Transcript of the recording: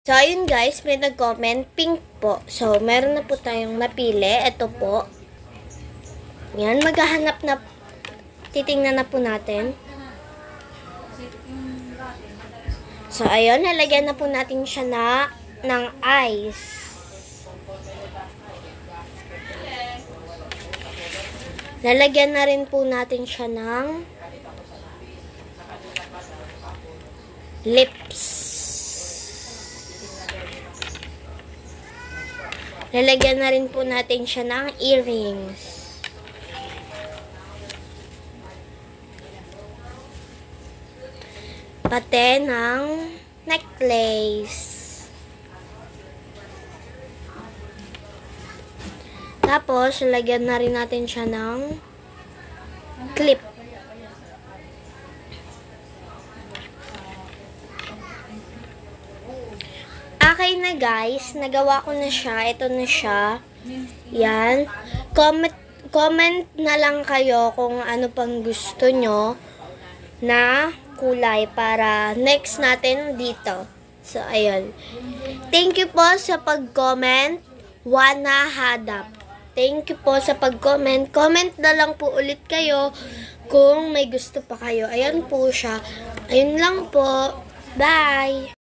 So, ayun guys, may nag-comment, pink po. So, meron na po tayong napili. Ito po. Yan, maghahanap na, titingnan na po natin. So, ayun, nalagyan na po natin siya ng ice. Lalagyan na rin po natin siya ng lips. Lalagyan na rin po natin siya ng earrings. Pati ng necklace. Tapos, lalagyan na rin natin siya ng clip. Okay na guys, nagawa ko na siya. Ito na siya. Yan. Comment na lang kayo kung ano pang gusto nyo na kulay para next natin dito. So, ayun. Thank you po sa pag-comment. Wana Hadap. Thank you po sa pag-comment. Comment na lang po ulit kayo kung may gusto pa kayo. Ayan po siya. Ayun lang po. Bye!